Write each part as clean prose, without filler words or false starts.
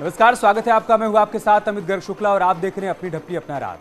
नमस्कार, स्वागत है आपका। मैं हूं आपके साथ अमित गर्ग शुक्ला और आप देख रहे हैं अपनी ढप्पी अपना राज।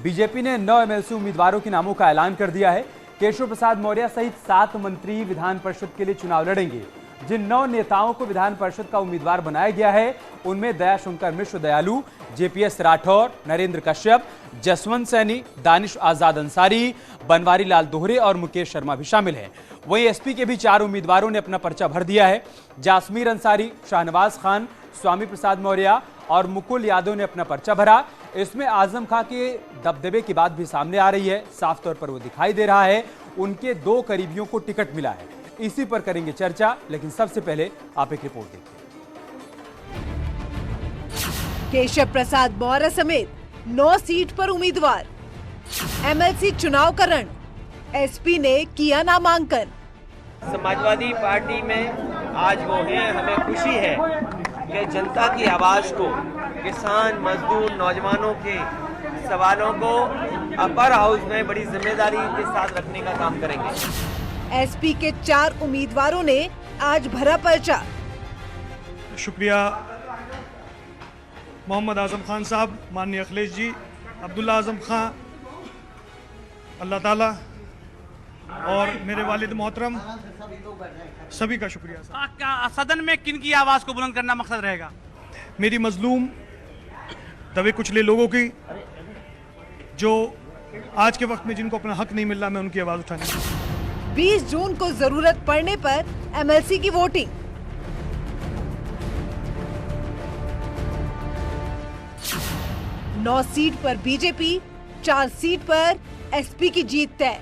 बीजेपी ने 9 एमएलसी उम्मीदवारों के नामों का ऐलान कर दिया है। केशव प्रसाद मौर्य सहित 7 मंत्री विधान परिषद के लिए चुनाव लड़ेंगे। जिन 9 नेताओं को विधान परिषद का उम्मीदवार बनाया गया है उनमें दयाशंकर मिश्र दयालु, जेपीएस राठौर, नरेंद्र कश्यप, जसवंत सैनी, दानिश आजाद अंसारी, बनवारी लाल दोहरे और मुकेश शर्मा भी शामिल हैं। वहीं एसपी के भी 4 उम्मीदवारों ने अपना पर्चा भर दिया है। जासमीर अंसारी, शाहनवाज खान, स्वामी प्रसाद मौर्य और मुकुल यादव ने अपना पर्चा भरा। इसमें आजम खां के दबदबे की बात भी सामने आ रही है। साफ तौर पर वो दिखाई दे रहा है उनके 2 करीबियों को टिकट मिला है। इसी पर करेंगे चर्चा, लेकिन सबसे पहले आप एक रिपोर्ट देखिए। केशव प्रसाद मौर्य समेत 9 सीट पर उम्मीदवार, एमएलसी चुनाव का रण, एसपी ने किया नामांकन। समाजवादी पार्टी में आज वो हैं, हमें खुशी है कि जनता की आवाज को, किसान, मजदूर, नौजवानों के सवालों को अपर हाउस में बड़ी जिम्मेदारी के साथ रखने का काम करेंगे। एसपी के 4 उम्मीदवारों ने आज भरा पर्चा। शुक्रिया मोहम्मद आजम खान साहब, माननीय अखिलेश जी, अब्दुल्ला आजम खान, अल्लाह ताला और मेरे वालिद मोहतरम, सभी का शुक्रिया। क्या सदन में किन की आवाज को बुलंद करना मकसद रहेगा? मेरी मजलूम दबे कुचले लोगों की, जो आज के वक्त में जिनको अपना हक नहीं मिल रहा, मैं उनकी आवाज उठाने। 20 जून को जरूरत पड़ने पर एमएलसी की वोटिंग। नौ सीट पर बीजेपी, 4 सीट पर एसपी की जीत तय।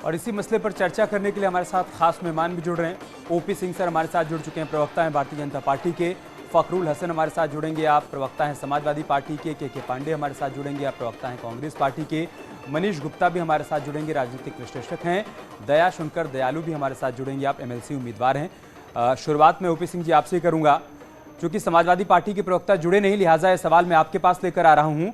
और इसी मसले पर चर्चा करने के लिए हमारे साथ खास मेहमान भी जुड़ रहे हैं। ओपी सिंह सर हमारे साथ जुड़ चुके हैं, प्रवक्ता हैं भारतीय जनता पार्टी के। फखरुल हसन हमारे साथ जुड़ेंगे, आप प्रवक्ता हैं समाजवादी पार्टी के पांडे हमारे साथ जुड़ेंगे, आप प्रवक्ता हैं कांग्रेस पार्टी के। मनीष गुप्ता भी हमारे साथ जुड़ेंगे, राजनीतिक विश्लेषक हैं। दयाशंकर दयालु भी हमारे साथ जुड़ेंगे, आप एमएलसी उम्मीदवार हैं। शुरुआत में ओपी सिंह जी आपसे करूंगा, क्योंकि समाजवादी पार्टी के प्रवक्ता जुड़े नहीं, लिहाजा ये सवाल मैं आपके पास लेकर आ रहा हूं।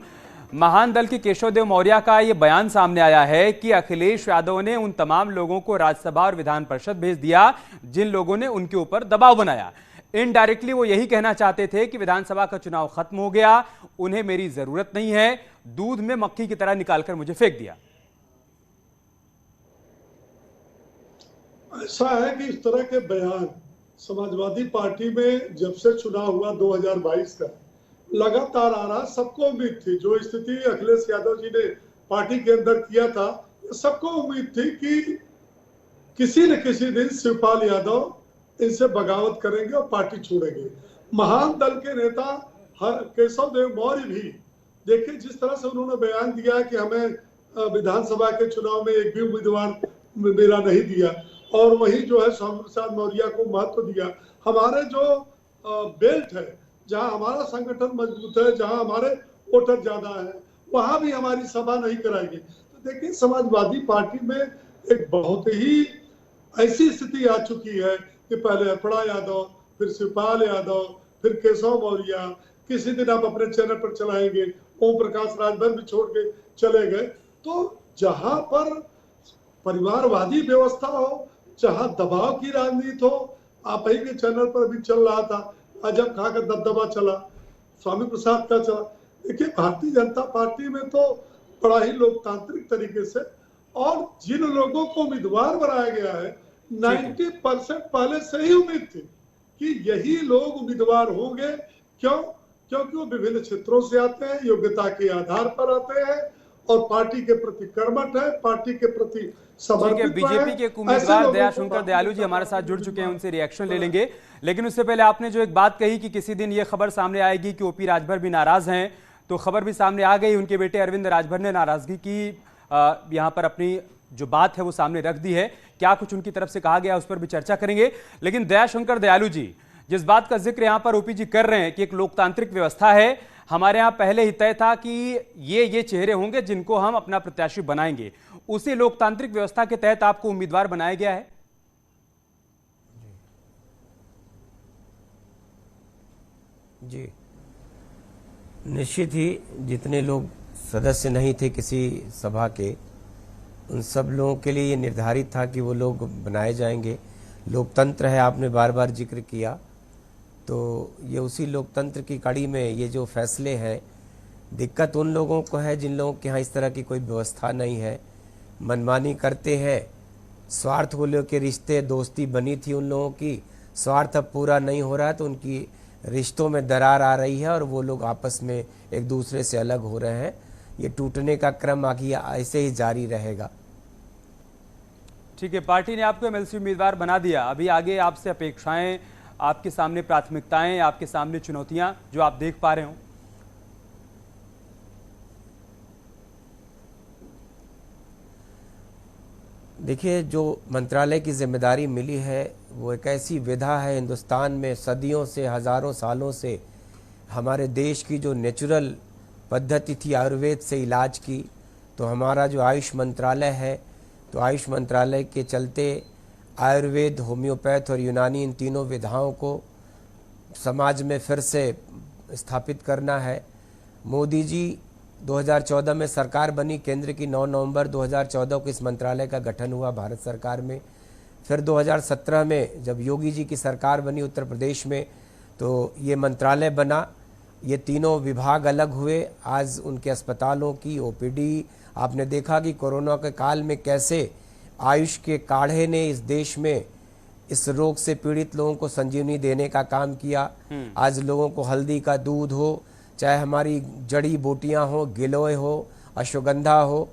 महान दल के केशव देव मौर्य का ये बयान सामने आया है कि अखिलेश यादव ने उन तमाम लोगों को राज्यसभा और विधान परिषद भेज दिया जिन लोगों ने उनके ऊपर दबाव बनाया। इनडायरेक्टली वो यही कहना चाहते थे कि विधानसभा का चुनाव खत्म हो गया, उन्हें मेरी जरूरत नहीं है, दूध में मक्खी की तरह निकालकर मुझे फेंक दिया। ऐसा है कि इस तरह के बयान समाजवादी पार्टी में जब से चुनाव हुआ 2022 का लगातार आ रहा। सबको उम्मीद थी, जो स्थिति अखिलेश यादव जी ने पार्टी के अंदर किया था, सबको उम्मीद थी कि किसी न किसी दिन शिवपाल यादव इनसे बगावत करेंगे और पार्टी छोड़ेंगे। महान दल के नेता केशव देव मौर्य भी देखिए जिस तरह से उन्होंने बयान दिया कि हमें विधानसभा के चुनाव में एक भी उम्मीदवार मेरा नहीं दिया, और वही जो है स्वामी प्रसाद मौर्य को महत्व दिया। हमारे जो बेल्ट है, जहां हमारा संगठन मजबूत है, जहां हमारे वोटर ज्यादा है, वहां भी हमारी सभा नहीं कराएगी। तो देखिए समाजवादी पार्टी में एक बहुत ही ऐसी स्थिति आ चुकी है कि पहले अर्पणा यादव, फिर शिवपाल यादव, फिर केशव मौर्य, किसी दिन आप अपने चैनल पर चलाएंगे, ओम प्रकाश राजभर भी छोड़ के चले गए। तो जहां पर परिवारवादी व्यवस्था हो, जहां दबाव की राजनीति हो, आप ही के चैनल पर भी चल रहा था, आजम खां का दबदबा चला, स्वामी प्रसाद का चला। देखिए भारतीय जनता पार्टी में तो बड़ा ही लोकतांत्रिक तरीके से, और जिन लोगों को उम्मीदवार बनाया गया है 90% पहले से ही उम्मीद थी कि यही लोग उम्मीदवार होंगे। क्यों? क्योंकि वो विभिन्न क्षेत्रों से आते हैं, योग्यता के आधार पर आते हैं और पार्टी के प्रति कर्मठ है, पार्टी के प्रति समर्पित। बीजेपी के उम्मीदवार दयाशंकर दयालु जी हमारे साथ जुड़ चुके हैं, उनसे रिएक्शन ले लेंगे। लेकिन उससे पहले आपने जो एक बात कही कि किसी दिन ये खबर सामने आएगी कि ओपी राजभर भी नाराज हैं, तो खबर भी सामने आ गई। उनके बेटे अरविंद राजभर ने नाराजगी की यहाँ पर अपनी जो बात है वो सामने रख दी है। क्या कुछ उनकी तरफ से कहा गया उस पर भी चर्चा करेंगे। लेकिन दयाशंकर दयालु जी, जिस बात का जिक्र यहाँ पर ओपी जी कर रहे हैं कि एक लोकतांत्रिक व्यवस्था है, हमारे यहाँ पहले ही तय था कि ये चेहरे होंगे जिनको हम अपना प्रत्याशी बनाएंगे, उसी लोकतांत्रिक व्यवस्था के तहत आपको उम्मीदवार बनाया गया है। जी निश्चित ही जितने लोग सदस्य नहीं थे किसी सभा के, उन सब लोगों के लिए ये निर्धारित था कि वो लोग बनाए जाएंगे। लोकतंत्र है, आपने बार बार जिक्र किया, तो ये उसी लोकतंत्र की कड़ी में ये जो फैसले हैं, दिक्कत उन लोगों को है जिन लोगों के यहाँ इस तरह की कोई व्यवस्था नहीं है, मनमानी करते हैं, स्वार्थ को लेकर रिश्ते दोस्ती बनी थी उन लोगों की, स्वार्थ अब पूरा नहीं हो रहा है तो उनकी रिश्तों में दरार आ रही है और वो लोग आपस में एक दूसरे से अलग हो रहे हैं। ये टूटने का क्रम आगे ऐसे ही जारी रहेगा। ठीक है, पार्टी ने आपको एमएलसी उम्मीदवार बना दिया, अभी आगे आपसे अपेक्षाएं, आपके सामने प्राथमिकताएं, आपके सामने चुनौतियां जो आप देख पा रहे हो? देखिए, जो मंत्रालय की जिम्मेदारी मिली है वो एक ऐसी विधा है, हिंदुस्तान में सदियों से, हज़ारों सालों से हमारे देश की जो नेचुरल पद्धति थी आयुर्वेद से इलाज की, तो हमारा जो आयुष मंत्रालय है, तो आयुष मंत्रालय के चलते आयुर्वेद, होम्योपैथ और यूनानी इन तीनों विधाओं को समाज में फिर से स्थापित करना है। मोदी जी 2014 में सरकार बनी, केंद्र की 9 नवंबर 2014 को इस मंत्रालय का गठन हुआ भारत सरकार में। फिर 2017 में जब योगी जी की सरकार बनी उत्तर प्रदेश में, तो ये मंत्रालय बना, ये तीनों विभाग अलग हुए। आज उनके अस्पतालों की ओपीडी, आपने देखा कि कोरोना के काल में कैसे आयुष के काढ़े ने इस देश में इस रोग से पीड़ित लोगों को संजीवनी देने का काम किया। आज लोगों को हल्दी का दूध हो, चाहे हमारी जड़ी बूटियां हो, गिलोय हो, अश्वगंधा हो,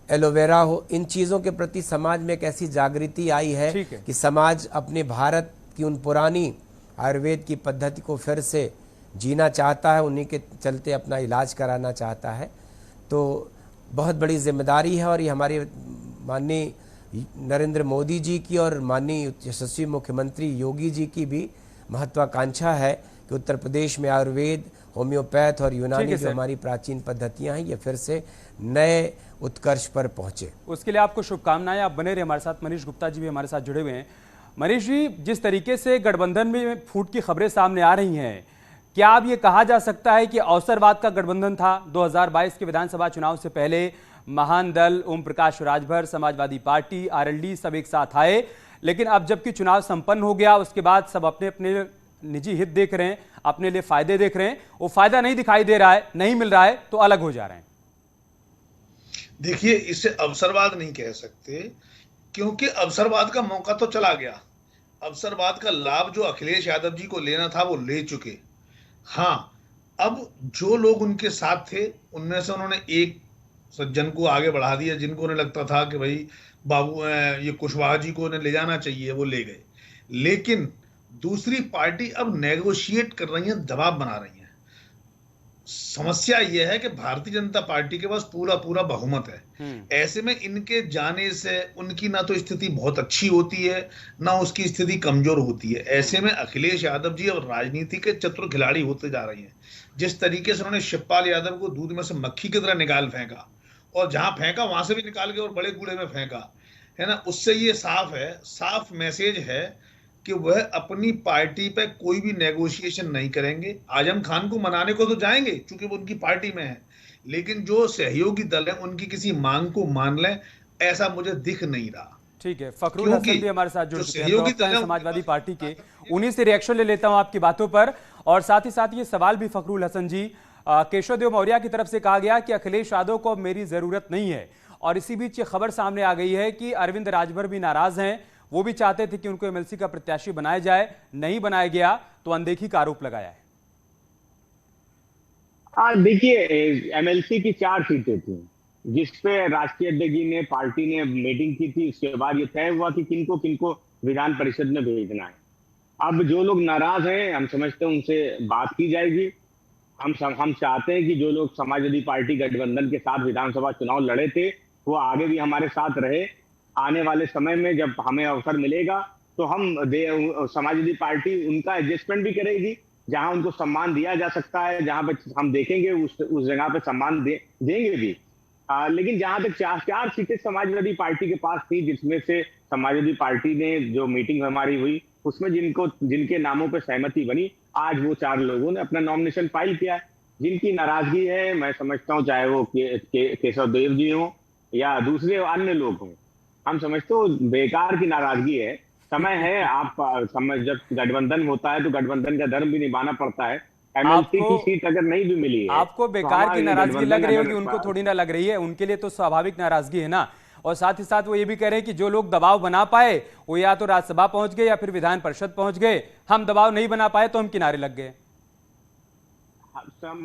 एलोवेरा हो, इन चीज़ों के प्रति समाज में एक ऐसी जागृति आई है कि समाज अपने भारत की उन पुरानी आयुर्वेद की पद्धति को फिर से जीना चाहता है, उन्हीं के चलते अपना इलाज कराना चाहता है। तो बहुत बड़ी जिम्मेदारी है और ये हमारे माननीय नरेंद्र मोदी जी की और माननीय यशस्वी मुख्यमंत्री योगी जी की भी महत्वाकांक्षा है कि उत्तर प्रदेश में आयुर्वेद, होम्योपैथ और यूनानी जो हमारी प्राचीन पद्धतियां हैं, ये फिर से नए उत्कर्ष पर पहुंचे। उसके लिए आपको शुभकामनाएं। आप बने रहे हमारे साथ। मनीष गुप्ता जी भी हमारे साथ जुड़े हुए हैं। मनीष जी, जिस तरीके से गठबंधन में फूट की खबरें सामने आ रही हैं, क्या अब ये कहा जा सकता है कि अवसरवाद का गठबंधन था? 2022 के विधानसभा चुनाव से पहले महान दल, ओम प्रकाश राजभर, समाजवादी पार्टी, आरएलडी सब एक साथ आए, लेकिन अब जबकि चुनाव संपन्न हो गया उसके बाद सब अपने अपने निजी हित देख रहे हैं, अपने लिए फायदे देख रहे हैं, वो फायदा नहीं दिखाई दे रहा है, नहीं मिल रहा है तो अलग हो जा रहे हैं। देखिए, इसे अवसरवाद नहीं कह सकते क्योंकि अवसरवाद का मौका तो चला गया। अवसरवाद का लाभ जो अखिलेश यादव जी को लेना था वो ले चुके। हाँ, अब जो लोग उनके साथ थे उनमें से उन्होंने एक सज्जन को आगे बढ़ा दिया, जिनको उन्हें लगता था कि भाई बाबू ये कुशवाहा जी को उन्हें ले जाना चाहिए, वो ले गए। लेकिन दूसरी पार्टी अब नेगोशिएट कर रही है, दबाव बना रही है। समस्या यह है कि भारतीय जनता पार्टी के पास पूरा पूरा बहुमत है। ऐसे में इनके जाने से उनकी ना तो स्थिति बहुत अच्छी होती है, ना उसकी स्थिति कमजोर होती है। ऐसे में अखिलेश यादव जी अब राजनीति के चतुर खिलाड़ी होते जा रहे हैं। जिस तरीके से उन्होंने शिवपाल यादव को दूध में से मक्खी की तरह निकाल फेंका और जहां फेंका वहां से भी निकाल के और बड़े कूड़े में फेंका, है ना, उससे ये साफ मैसेज है कि वह अपनी पार्टी पे कोई भी नेगोशिएशन नहीं करेंगे। आजम खान को मनाने को तो जाएंगे क्योंकि वो उनकी पार्टी में है, लेकिन जो सहयोगी दल है उनकी किसी मांग को मान लें, ऐसा मुझे दिख नहीं रहा। ठीक है, फखरुल हसन भी हमारे साथ जुड़ चुके हैं समाजवादी पार्टी के, उन्हीं से रिएक्शन ले लेता हूं आपकी बातों पर। और साथ ही साथ ये सवाल भी फखरुल हसन जी, केशवदेव मौर्य की तरफ से कहा गया कि अखिलेश यादव को अब मेरी जरूरत नहीं है, और इसी बीच ये खबर सामने आ गई है कि अरविंद राजभर भी नाराज हैं, वो भी चाहते थे कि उनको एमएलसी का प्रत्याशी बनाया जाए, नहीं बनाया गया तो अनदेखी का आरोप लगाया है। देखिए, एमएलसी की 4 सीटें थी जिसपे राष्ट्रीय अध्यक्ष जी ने, पार्टी ने मीटिंग की थी। उसके बाद ये तय हुआ कि किनको किनको विधान परिषद में भेजना है। अब जो लोग नाराज हैं, हम समझते हैं उनसे बात की जाएगी। हम चाहते हैं कि जो लोग समाजवादी पार्टी गठबंधन के साथ विधानसभा चुनाव लड़े थे वो आगे भी हमारे साथ रहे। आने वाले समय में जब हमें अवसर मिलेगा तो हम समाजवादी पार्टी उनका एडजस्टमेंट भी करेगी। जहां उनको सम्मान दिया जा सकता है, जहां पर हम देखेंगे उस जगह पे सम्मान देंगे भी। लेकिन जहां तक 4 सीटें समाजवादी पार्टी के पास थी, जिसमें से समाजवादी पार्टी ने जो मीटिंग हमारी हुई उसमें जिनके नामों पे सहमति बनी, आज वो 4 लोगों ने अपना नॉमिनेशन फाइल किया। जिनकी नाराजगी है, मैं समझता हूँ चाहे वो केशव देव जी हो, या दूसरे अन्य लोग हों, हम समझते हो बेकार की नाराजगी है। समय है, आप समय जब गठबंधन होता है तो गठबंधन का धर्म भी निभाना पड़ता है। एमएलसी की सीट अगर नहीं भी मिली है, आपको बेकार की नाराजगी लग रही होगी, उनको थोड़ी ना लग रही है, उनके लिए तो स्वाभाविक नाराजगी है ना। और साथ ही साथ वो ये भी कह रहे हैं कि जो लोग दबाव बना पाए वो या तो राज्यसभा पहुंच गए या फिर विधान परिषद पहुंच गए, हम दबाव नहीं बना पाए तो हम किनारे लग गए।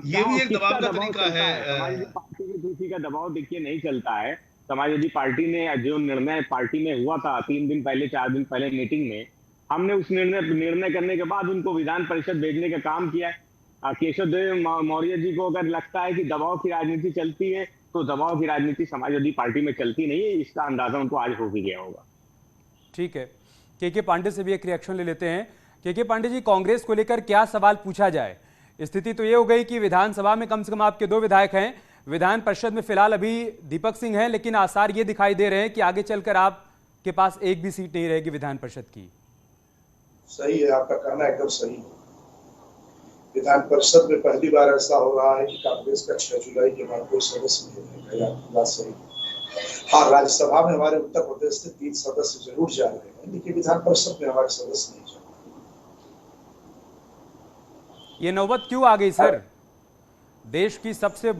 ये भी एक दबाव का तरीका है। समाजवादी पार्टी की किसी का दबाव देखिए नहीं चलता है। समाजवादी पार्टी ने जो निर्णय पार्टी में हुआ था 3 दिन पहले 4 दिन पहले मीटिंग में, हमने उस निर्णय करने के बाद उनको विधान परिषद भेजने का काम किया है। केशव देव मौर्य जी को अगर लगता है कि दबाव की राजनीति चलती है तो दबाव की राजनीति समाजवादी पार्टी में चलती नहीं है, इसका अंदाजा उनको आज हो भी गया होगा। ठीक है, के पांडे से भी एक रिएक्शन ले लेते हैं। के पांडे जी, कांग्रेस को लेकर क्या सवाल पूछा जाए? स्थिति तो ये हो गई कि विधानसभा में कम से कम आपके 2 विधायक हैं, विधान परिषद में फिलहाल अभी दीपक सिंह हैं, लेकिन आसार ये दिखाई दे रहे हैं कि आगे चलकर आपके पास एक भी सीट नहीं रहेगी विधान परिषद की। सही है, आपका कहना एकदम सही है। विधान परिषद में पहली बार ऐसा हो रहा है कि कांग्रेस का 6 जुलाई के बाद कोई सदस्य नहीं रहेगा। बात सही है। हाँ, राज्यसभा में हमारे उत्तर प्रदेश से 3 सदस्य जरूर जा रहे हैं, लेकिन विधान परिषद में हमारे सदस्य नहीं जा रहे। ये नौबत क्यों आ गई सर? देश की सबसे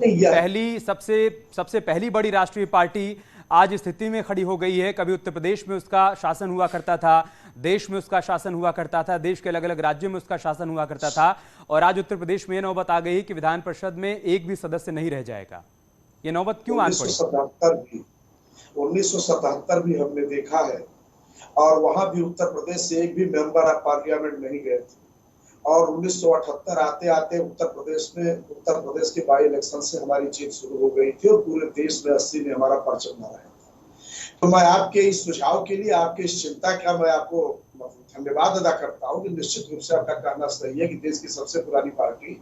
पहली बड़ी राष्ट्रीय पार्टी आज स्थिति में खड़ी हो गई है। कभी उत्तर प्रदेश में उसका शासन हुआ करता था, देश में उसका शासन हुआ करता था, देश के अलग अलग राज्यों में उसका शासन हुआ करता था, और आज उत्तर प्रदेश में यह नौबत आ गई कि विधान परिषद में एक भी सदस्य नहीं रह जाएगा। ये नौबत क्यों आन पड़ी? 1977 भी हमने देखा है, और वहां भी उत्तर प्रदेश से एक भी मेंबर ऑफ पार्लियामेंट नहीं गए थे। और 1978 आते आते उत्तर प्रदेश के बाई इलेक्शन से हमारी जीत शुरू हो गई थी, और पूरे देश में 80 ने हमारा परचम लहराया था। तो मैं आपके इस सुझाव के लिए, आपकी इस चिंता का मैं आपको धन्यवाद अदा करता हूँ कि निश्चित रूप से आपका कहना सही है कि देश की सबसे पुरानी पार्टी,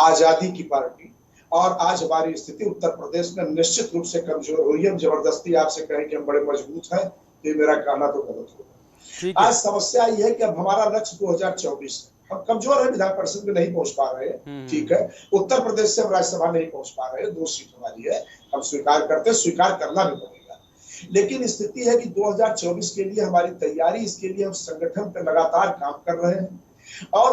आजादी की पार्टी, और आज हमारी स्थिति उत्तर प्रदेश में निश्चित रूप से कमजोर हुई है। हम जबरदस्ती आपसे कहें कि हम बड़े मजबूत हैं, तो ये मेरा कहना तो गलत होगा। आज समस्या ये है कि अब हमारा लक्ष्य 2024 है। हम कमजोर है, विधान परिषद में नहीं पहुंच पा रहे हैं, ठीक है। उत्तर प्रदेश से हम राज्यसभा नहीं पहुंच पा रहे हैं, 2 सीट हमारी है, हम स्वीकार करते हैं, स्वीकार करना भी पड़ेगा। लेकिन स्थिति है कि 2024 के लिए हमारी तैयारी, इसके लिए हम संगठन पर लगातार काम कर रहे हैं, और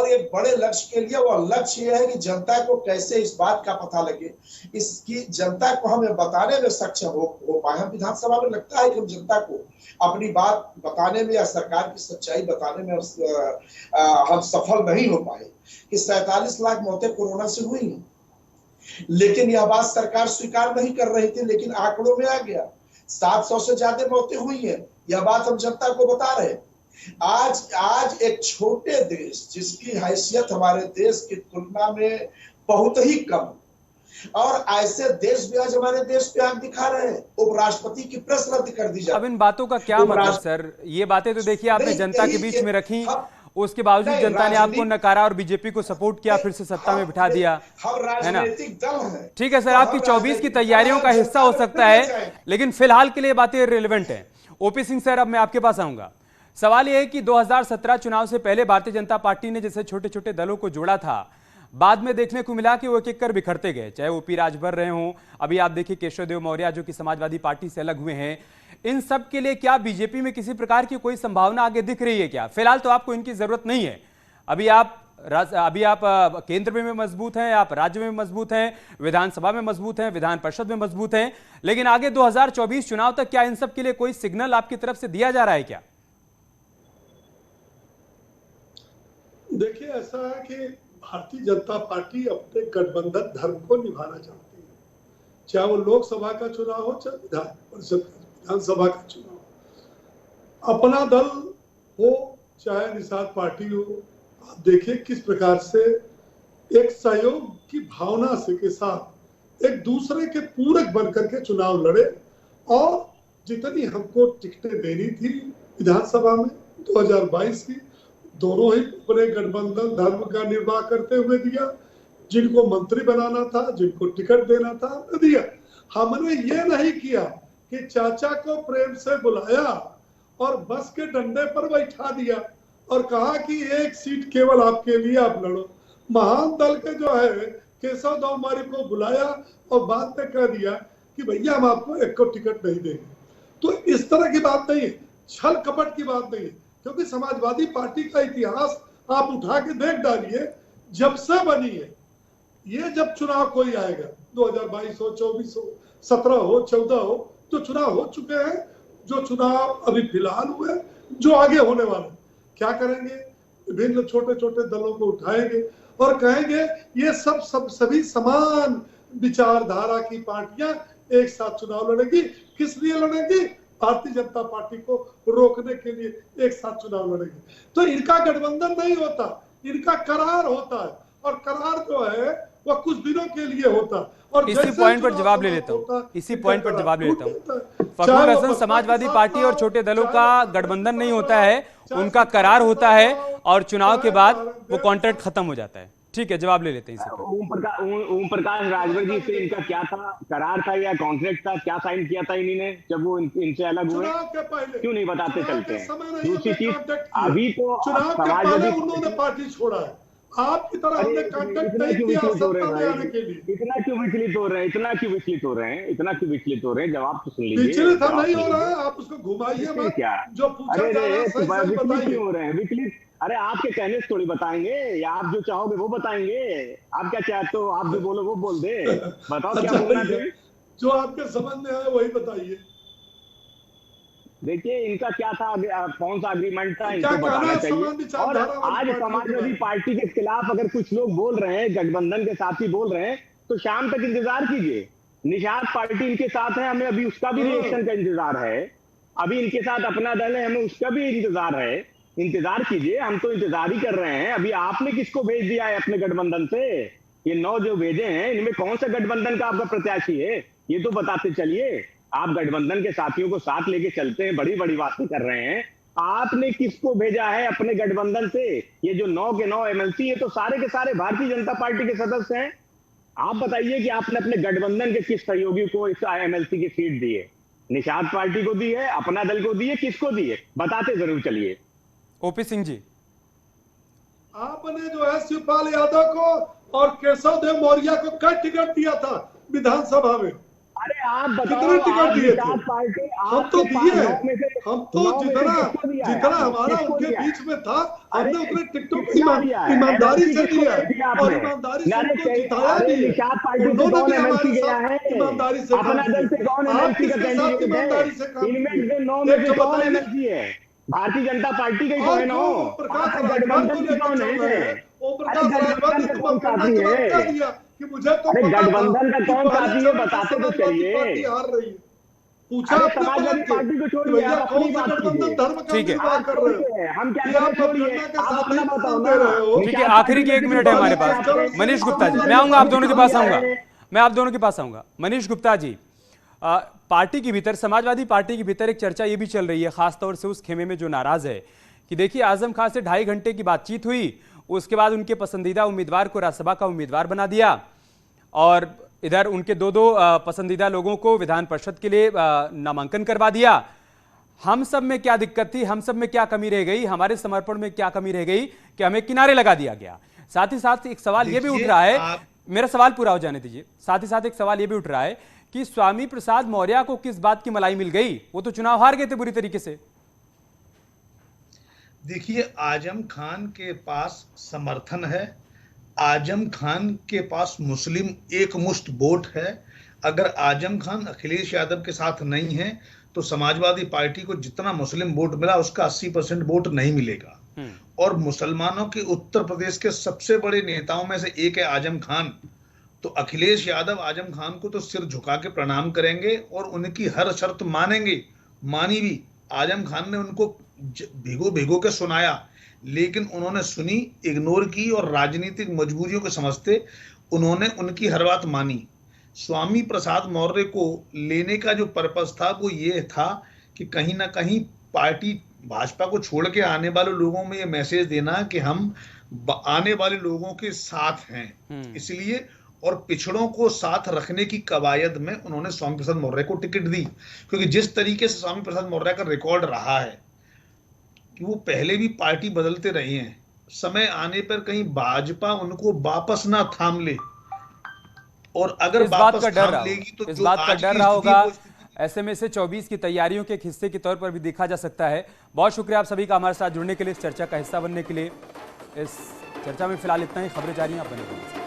एक बड़े लक्ष्य के लिए, वो लक्ष्य ये है कि जनता को कैसे इस बात का पता लगे, इसकी जनता को हमें बताने में सक्षम हो पाए। हम विधानसभा में लगता है कि हम जनता को अपनी बात बताने में या सरकार की सच्चाई बताने में हम सफल नहीं हो पाए कि 47 लाख मौतें कोरोना से हुई हैं, लेकिन यह बात सरकार स्वीकार नहीं कर रही थी, लेकिन आंकड़ों में आ गया 700 से ज्यादा मौतें हुई हैं। यह बात हम जनता को बता रहे हैं। आज एक छोटे देश, जिसकी हैसियत हमारे देश की तुलना में बहुत ही कम, और ऐसे देश भी आज हमारे देश पे आंख दिखा रहे हैं। उपराष्ट्रपति की प्रेस रद्द कर दी जाए। अब इन बातों का क्या मतलब सर? ये बातें तो देखिए आपने जनता के बीच में रखी, उसके बावजूद जनता ने आपको नकारा और बीजेपी को सपोर्ट किया, फिर से सत्ता में बिठा दिया, है ना? ठीक है सर, आपकी 24 की तैयारियों का हिस्सा हो सकता है, लेकिन फिलहाल के लिए बातें रिलेवेंट है। ओपी सिंह सर, अब मैं आपके पास आऊंगा। सवाल यह है कि 2017 चुनाव से पहले भारतीय जनता पार्टी ने जैसे छोटे छोटे दलों को जोड़ा था, बाद में देखने को मिला कि वो एक कर बिखरते गए, चाहे ओपी राजभर रहे हों, अभी आप देखिए केशव देव मौर्य जो कि समाजवादी पार्टी से अलग हुए हैं। इन सब के लिए क्या बीजेपी में किसी प्रकार की कोई संभावना आगे दिख रही है क्या? फिलहाल तो आपको इनकी जरूरत नहीं है। अभी आप केंद्र में मजबूत हैं, आप राज्य में मजबूत हैं, विधानसभा में मजबूत हैं, विधान परिषद में मजबूत हैं, लेकिन आगे 2024 चुनाव तक क्या इन सब के लिए कोई सिग्नल आपकी तरफ से दिया जा रहा है क्या? देखिए, ऐसा है कि भारतीय जनता पार्टी अपने गठबंधन धर्म को निभाना चाहती है, चाहे वो लोकसभा का चुनाव हो, चाहे विधान परिषद विधानसभा का चुनाव। अपना दल हो चाहे निषाद पार्टी हो, आप देखिए किस प्रकार से एक सहयोग की भावना से के साथ एक दूसरे के पूरक बनकर के चुनाव लड़े, और जितनी हमको टिकटें देनी थी विधानसभा में 2022 की, दोनों ही अपने गठबंधन धर्म का निर्वाह करते हुए दिया। जिनको मंत्री बनाना था, जिनको टिकट देना था, दिया। हमने ये नहीं किया कि चाचा को प्रेम से बुलाया और बस के डंडे पर बैठा दिया और कहा कि एक सीट केवल आपके लिए, आप लड़ो। महान दल के जो है केशव देव मौर्य को बुलाया और बाद में कह दिया कि भैया हम आपको एक को टिकट नहीं देंगे। तो इस तरह की बात नहीं है, छल कपट की बात नहीं है, क्योंकि समाजवादी पार्टी का इतिहास आप उठा के देख डालिए, जब से बनी है, ये जब चुनाव कोई आएगा 2022 हो, 24 हो, 17 हो, 14 हो, तो चुनाव हो चुके हैं। जो चुनाव अभी फिलहाल हुए, जो आगे होने वाले, क्या करेंगे? विभिन्न छोटे छोटे दलों को उठाएंगे और कहेंगे ये सभी समान विचारधारा की पार्टियां एक साथ चुनाव लड़ेगी। किस लिए लड़ेगी? भारतीय जनता पार्टी को रोकने के लिए एक साथ चुनाव लड़ेगी। तो इनका गठबंधन नहीं होता, इनका करार होता है, और करार जो है वह कुछ दिनों के लिए होता है। और इसी पॉइंट पर जवाब ले लेता हूं, इसी पॉइंट पर जवाब ले लेता हूं। फखरुल हसन, समाजवादी पार्टी और छोटे दलों का गठबंधन नहीं होता है, उनका करार होता है और चुनाव के बाद वो कॉन्ट्रैक्ट खत्म हो जाता है। ठीक है, जवाब ले लेते हैं इसे। ओम प्रकाश राजभर जी से इनका क्या था, करार था या कॉन्ट्रैक्ट था? क्या साइन किया था इन्होंने जब वो इनसे अलग हुए? क्यों नहीं बताते चलते हैं? दूसरी चीज, अभी तो समाजवादी उन्होंने पार्टी छोड़ा है, आपकी तरह हमने कांटेक्ट नहीं किया सत्ता में आने के लिए। इतना क्यों विचलित हो रहे हैं? इतना क्यों विचलित हो रहे हैं? इतना क्यों विचलित हो रहे हैं? जवाब तो सुन लीजिए। विचलित हम नहीं हो रहा है, आप उसको घुमाइए मत। क्या जो पूछा जा रहा है सही विचलित क्यों हो रहे हैं? विचलित, अरे आपके कहने से थोड़ी बताएंगे, या आप जो चाहोगे वो बताएंगे। आप क्या चाहते हो? आप जो बोलो वो बोल दे, बताओ क्या बोलना चाहिए? जो आपके समझ में आए वही बताइए। देखिए इनका क्या था, कौन सा अग्रीमेंट था, इनको बताना चाहिए। और आज समाजवादी पार्टी के खिलाफ अगर कुछ लोग बोल रहे हैं, गठबंधन के साथी बोल रहे हैं, तो शाम तक इंतजार कीजिए। निषाद पार्टी इनके साथ है, हमें अभी उसका भी रिएक्शन का इंतजार है। अभी इनके साथ अपना दल है, हमें उसका भी इंतजार है। इंतजार कीजिए, हम तो इंतजार ही कर रहे हैं। अभी आपने किसको भेज दिया है अपने गठबंधन से? ये 9 जो भेजे हैं, इनमें कौन सा गठबंधन का आपका प्रत्याशी है, ये तो बताते चलिए। आप गठबंधन के साथियों को साथ लेके चलते हैं, बड़ी बड़ी बातें कर रहे हैं। आपने किसको भेजा है अपने गठबंधन से? ये जो 9 के 9 एमएलसी, ये तो सारे के सारे भारतीय जनता पार्टी के सदस्य हैं। आप बताइए कि आपने अपने गठबंधन के किस सहयोगी को इस एमएलसी की सीट दी है? निषाद पार्टी को दी है, अपना दल को दी है, किसको दी है? बताते जरूर चलिए। ओपी सिंह जी, आपने जो है शिवपाल यादव को और केशव देव मौर्य को क्या टिकट दिया था विधानसभा में? अरे आप बताओ, कितने टिकट दिए थे? पार्टी हम तो दिए, हम तो जितना हमारा उनके बीच में था, हमने उतने टिकटों को ईमानदारी से दिया और ईमानदारी से उनको जिताया भी। उन्होंने भी हमारे साथ ईमानदारी से काम किया। आप किसके साथ ईमानदारी से काम किए? भारतीय जनता पार्टी का ही तो है ना, गठबंधन की कौन है? कि मुझे तो गठबंधन का कौन साथी है, बताते तो चलिए। पूछा समाजवादी पार्टी को छोड़िए, आप अपनी बात कीजिए। ठीक है, हम क्या करें, छोड़िए, आप अपना बताओ ना। ठीक है, आखिरी के 1 मिनट है हमारे पास। मनीष गुप्ता जी, मैं आऊंगा आप दोनों के पास, आऊंगा मैं आप दोनों के पास आऊंगा। मनीष गुप्ता जी, पार्टी के भीतर, समाजवादी पार्टी के भीतर एक चर्चा ये भी चल रही है, खासतौर से उस खेमे में जो नाराज है, कि देखिए आजम खान से 2.5 घंटे की बातचीत हुई, उसके बाद उनके पसंदीदा उम्मीदवार को राज्यसभा का उम्मीदवार बना दिया, और इधर उनके 2 पसंदीदा लोगों को विधान परिषद के लिए नामांकन करवा दिया। हम सब में क्या दिक्कत थी, हम सब में क्या कमी रह गई, हमारे समर्पण में क्या कमी रह गई कि हमें किनारे लगा दिया गया? साथ ही साथ एक सवाल यह भी उठ रहा है, मेरा सवाल पूरा हो जाने दीजिए। साथ ही साथ एक सवाल यह भी उठ रहा है कि स्वामी प्रसाद मौर्य को किस बात की मलाई मिल गई? वो तो चुनाव हार गए थे बुरी तरीके से। देखिए, आजम खान के पास समर्थन है, आजम खान के पास मुस्लिम एक मुश्त वोट है। अगर आजम खान अखिलेश यादव के साथ नहीं है तो समाजवादी पार्टी को जितना मुस्लिम वोट मिला उसका 80% वोट नहीं मिलेगा। और मुसलमानों के उत्तर प्रदेश के सबसे बड़े नेताओं में से एक है आजम खान। तो अखिलेश यादव आजम खान को तो सिर झुका के प्रणाम करेंगे और उनकी हर शर्त मानेंगे, मानी भी। आजम खान ने उनको भिगो भिगो के सुनाया, लेकिन उन्होंने सुनी, इग्नोर की और राजनीतिक मजबूरियों को समझते उन्होंने उनकी हर बात मानी। स्वामी प्रसाद मौर्य को लेने का जो पर्पस था वो ये था कि कहीं ना कहीं पार्टी भाजपा को छोड़ के आने वाले लोगों में ये मैसेज देना कि हम आने वाले लोगों के साथ हैं, इसलिए और पिछड़ों को साथ रखने की कवायद में उन्होंने स्वामी प्रसाद मौर्य को टिकट दी। क्योंकि जिस तरीके से स्वामी प्रसाद मौर्य का रिकॉर्ड रहा है कि वो पहले भी पार्टी बदलते रहे हैं, समय आने पर कहीं भाजपा उनको वापस ना थाम ले, और अगर इस बात वापस का डर थाम रहा लेगी तो इस जो बात का आज डर की रहा स्थिति है होगा, वो ऐसे में से 24 की तैयारियों के एक हिस्से के तौर पर भी देखा जा सकता है। बहुत शुक्रिया आप सभी का हमारे साथ जुड़ने के लिए, इस चर्चा का हिस्सा बनने के लिए। इस चर्चा में फिलहाल इतना ही। खबरें जारी हैं, आप बने रहिए।